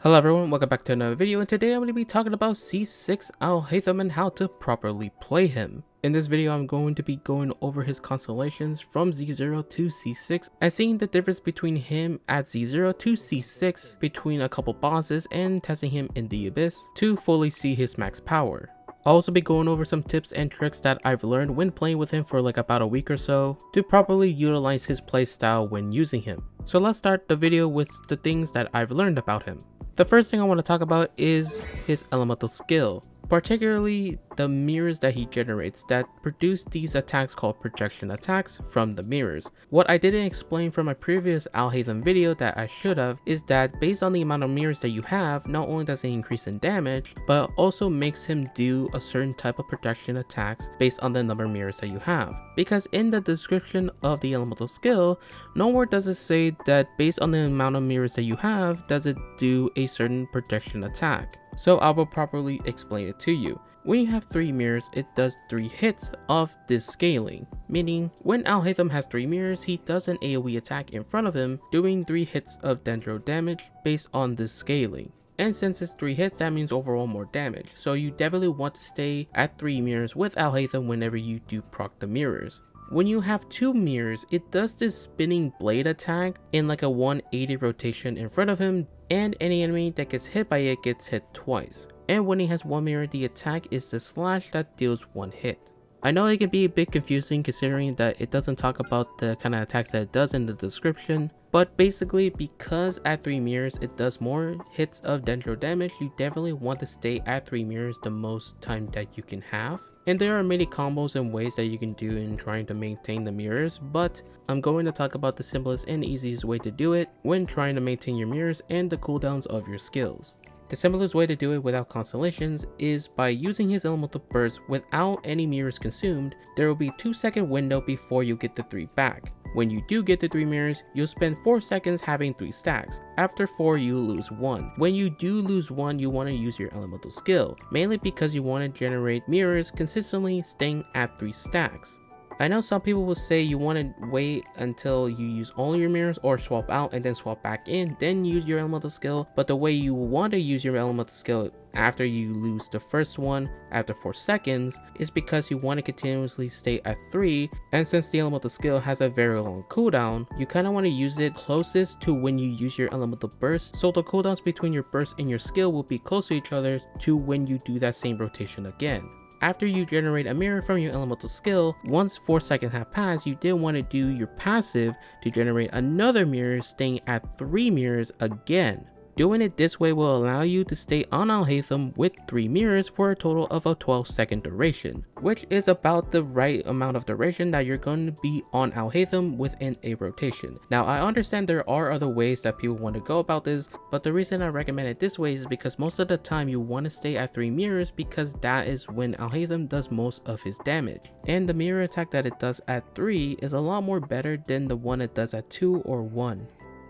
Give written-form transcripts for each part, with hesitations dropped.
Hello everyone, welcome back to another video, and today I'm going to be talking about C6 Alhaitham and how to properly play him. In this video I'm going to be going over his constellations from Z0 to C6 and seeing the difference between him at Z0 to C6 between a couple bosses and testing him in the Abyss to fully see his max power. I'll also be going over some tips and tricks that I've learned when playing with him for like about a week or so to properly utilize his playstyle when using him. So let's start the video with the things that I've learned about him. The first thing I want to talk about is his elemental skill, particularly the mirrors that he generates that produce these attacks called projection attacks from the mirrors. What I didn't explain from my previous Alhaitham video that I should have is that based on the amount of mirrors that you have, not only does it increase in damage, but also makes him do a certain type of projection attacks based on the number of mirrors that you have. Because in the description of the elemental skill, nowhere does it say that based on the amount of mirrors that you have, does it do a certain projection attack. So I will properly explain it to you. When you have 3 mirrors, it does 3 hits of this scaling, meaning when Alhaitham has 3 mirrors, he does an AoE attack in front of him, doing 3 hits of dendro damage based on this scaling. And since it's 3 hits, that means overall more damage, so you definitely want to stay at 3 mirrors with Alhaitham whenever you do proc the mirrors. When you have 2 mirrors, it does this spinning blade attack in like a 180 rotation in front of him, and any enemy that gets hit by it gets hit twice. And when he has 1 mirror, the attack is the slash that deals 1 hit. I know it can be a bit confusing considering that it doesn't talk about the kind of attacks that it does in the description, but basically because at 3 mirrors it does more hits of dendro damage, you definitely want to stay at 3 mirrors the most time that you can have. And there are many combos and ways that you can do in trying to maintain the mirrors, but I'm going to talk about the simplest and easiest way to do it when trying to maintain your mirrors and the cooldowns of your skills. The simplest way to do it without constellations is by using his elemental burst without any mirrors consumed. There will be a 2-second window before you get the 3 back. When you do get the 3 mirrors, you'll spend 4 seconds having 3 stacks. After 4, you lose 1. When you do lose 1, you want to use your elemental skill, mainly because you want to generate mirrors consistently staying at 3 stacks. I know some people will say you want to wait until you use all your mirrors or swap out and then swap back in, then use your elemental skill, but the way you want to use your elemental skill after you lose the first one after 4 seconds is because you want to continuously stay at 3, and since the elemental skill has a very long cooldown, you kind of want to use it closest to when you use your elemental burst, so the cooldowns between your burst and your skill will be close to each other to when you do that same rotation again. After you generate a mirror from your elemental skill, once 4 seconds have passed, you then want to do your passive to generate another mirror staying at 3 mirrors again. Doing it this way will allow you to stay on Alhaitham with 3 mirrors for a total of a 12-second duration, which is about the right amount of duration that you're going to be on Alhaitham within a rotation. Now I understand there are other ways that people want to go about this, but the reason I recommend it this way is because most of the time you want to stay at 3 mirrors because that is when Alhaitham does most of his damage. And the mirror attack that it does at 3 is a lot more better than the one it does at 2 or 1.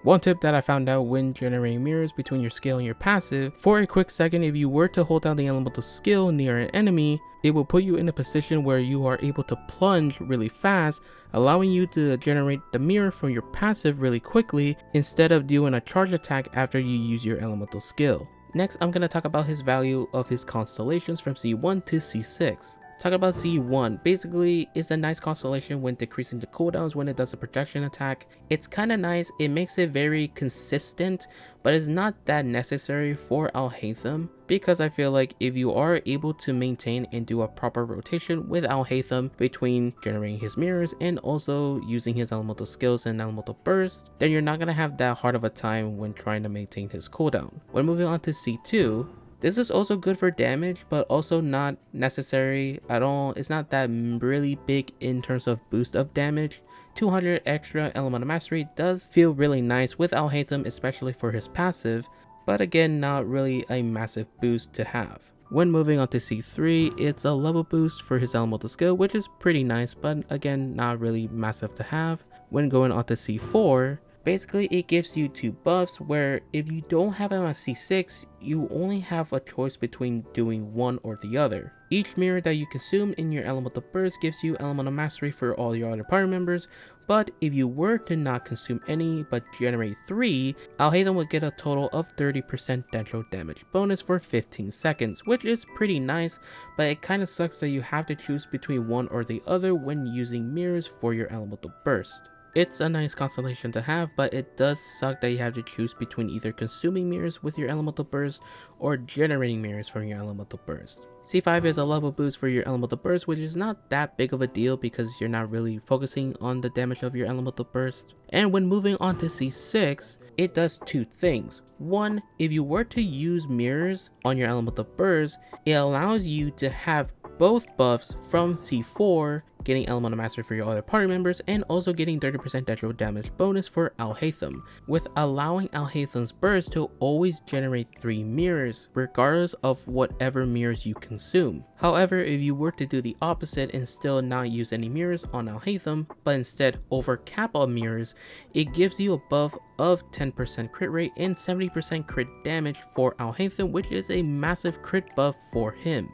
One tip that I found out when generating mirrors between your skill and your passive, for a quick second if you were to hold down the elemental skill near an enemy, it will put you in a position where you are able to plunge really fast, allowing you to generate the mirror from your passive really quickly instead of doing a charge attack after you use your elemental skill. Next, I'm going to talk about his value of his constellations from C1 to C6. Talking about C1, basically it's a nice constellation when decreasing the cooldowns when it does a projection attack. It's kind of nice, it makes it very consistent, but it's not that necessary for Alhaitham because I feel like if you are able to maintain and do a proper rotation with Alhaitham between generating his mirrors and also using his elemental skills and elemental burst, then you're not going to have that hard of a time when trying to maintain his cooldown. When moving on to C2, this is also good for damage, but also not necessary at all. It's not that really big in terms of boost of damage. 200 extra elemental mastery does feel really nice with Alhaitham, especially for his passive, but again, not really a massive boost to have. When moving on to C3, it's a level boost for his elemental skill, which is pretty nice, but again, not really massive to have. When going on to C4, basically it gives you 2 buffs where if you don't have him at C6, you only have a choice between doing one or the other. Each mirror that you consume in your elemental burst gives you elemental mastery for all your other party members, But if you were to not consume any but generate 3, Alhaitham would get a total of 30% natural damage bonus for 15 seconds, which is pretty nice, but it kinda sucks that you have to choose between one or the other when using mirrors for your elemental burst. It's a nice constellation to have, but it does suck that you have to choose between either consuming mirrors with your elemental burst or generating mirrors from your elemental burst. C5 is a level boost for your elemental burst, which is not that big of a deal because you're not really focusing on the damage of your elemental burst. And when moving on to C6, it does 2 things. One, if you were to use mirrors on your elemental burst, it allows you to have both buffs from C4, getting Elemental Mastery for your other party members, and also getting 30% natural damage bonus for Alhaitham, with allowing Alhaitham's burst to always generate 3 mirrors, regardless of whatever mirrors you consume. However, if you were to do the opposite and still not use any mirrors on Alhaitham, but instead overcap all mirrors, it gives you a buff of 10% crit rate and 70% crit damage for Alhaitham, which is a massive crit buff for him.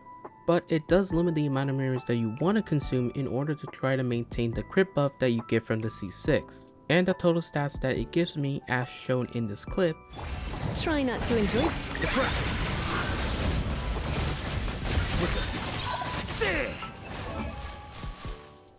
But it does limit the amount of mirrors that you want to consume in order to try to maintain the crit buff that you get from the C6. And the total stats that it gives me as shown in this clip. Try not to enjoy.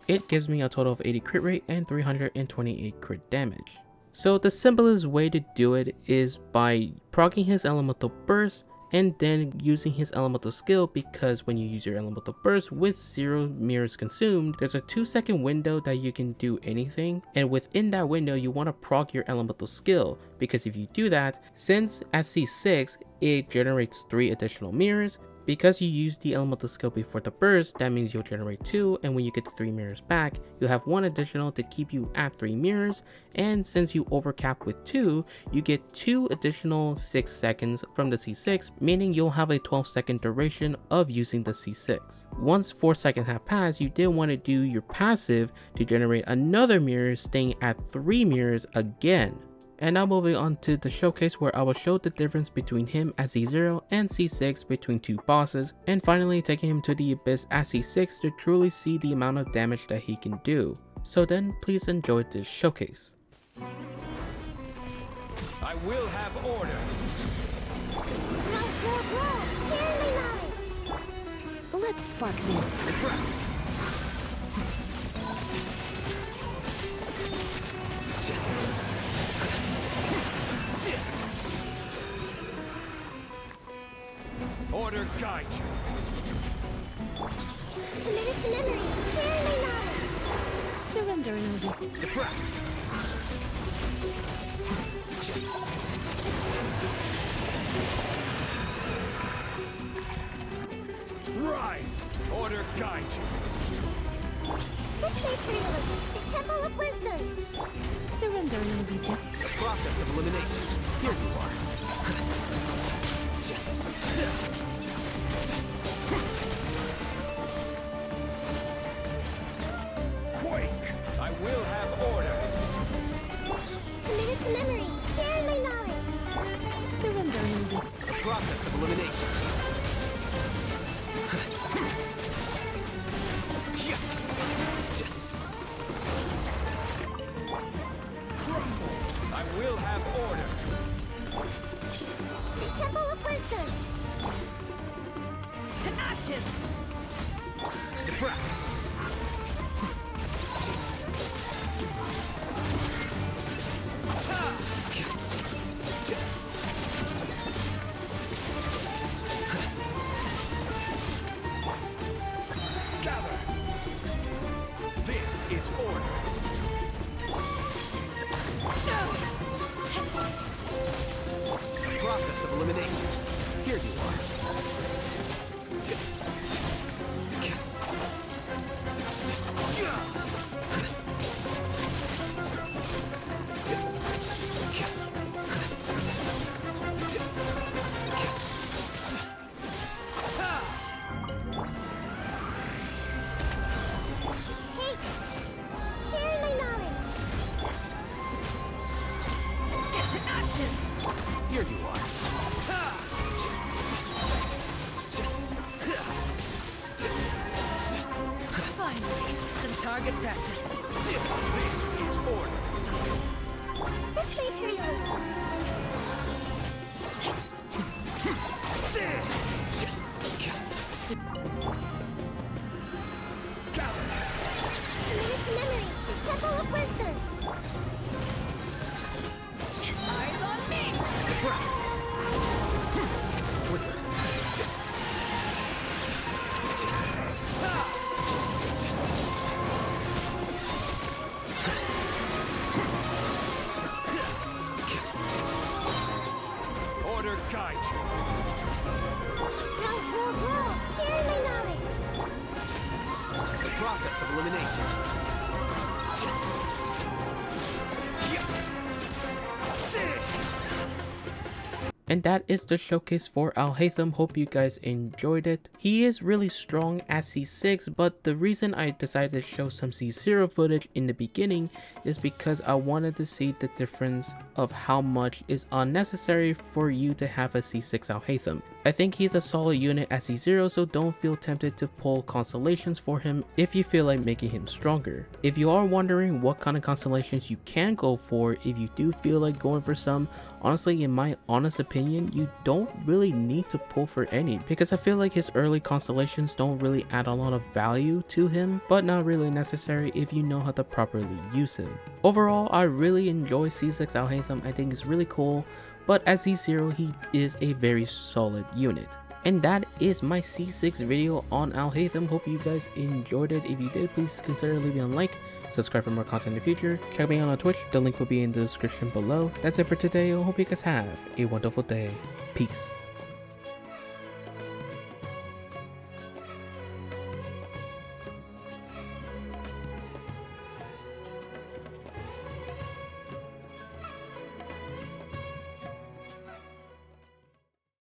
It gives me a total of 80 crit rate and 328 crit damage. So the simplest way to do it is by proccing his elemental burst and then using his elemental skill, because when you use your elemental burst with 0 mirrors consumed, there's a 2-second window that you can do anything, and within that window you want to proc your elemental skill, because if you do that, since at C6 it generates 3 additional mirrors, because you use the elemental skill before the burst, that means you'll generate 2, and when you get the 3 mirrors back, you'll have 1 additional to keep you at 3 mirrors, and since you overcap with 2, you get 2 additional 6 seconds from the C6, meaning you'll have a 12-second duration of using the C6. Once 4 seconds have passed, you then want to do your passive to generate another mirror, staying at 3 mirrors again. And now moving on to the showcase, where I will show the difference between him at C0 and C6 between 2 bosses, and finally taking him to the Abyss at C6 to truly see the amount of damage that he can do. So then please enjoy this showcase. I will have order. Share my knowledge. Let's spark them. Order guide you. Committed to memory. Sharing my knowledge. Surrender and I'll be. Deflect. Rise. Order guide you. This place freedom. The Temple of Wisdom. Surrender and I'll be just. The process of elimination. Here you are. Quake! I will have order. Committed to memory. Sharing my knowledge. Surrender and I'll be. The process of elimination. Crumble! I will have order. The Temple of Wisdom. To ashes. Deflect. Gather. This is order. Process of elimination. Here you are. Sharing my knowledge. To ashes. Here you are. Finally, some target practice. This is guide you. Roll, sharing my knowledge. The process of elimination. And that is the showcase for Alhaitham. Hope you guys enjoyed it. He is really strong at C6, but the reason I decided to show some C0 footage in the beginning is because I wanted to see the difference of how much is unnecessary for you to have a C6 Alhaitham. I think he's a solid unit at C0, so don't feel tempted to pull Constellations for him if you feel like making him stronger. If you are wondering what kind of Constellations you can go for if you do feel like going for some, honestly, in my honest opinion, you don't really need to pull for any, because I feel like his early Constellations don't really add a lot of value to him, but not really necessary if you know how to properly use him. Overall, I really enjoy C6 Alhaitham. I think it's really cool, but as C0, he is a very solid unit. And that is my C6 video on Alhaitham. Hope you guys enjoyed it. If you did, please consider leaving a like, subscribe for more content in the future, check me out on Twitch, the link will be in the description below. That's it for today. I hope you guys have a wonderful day. Peace.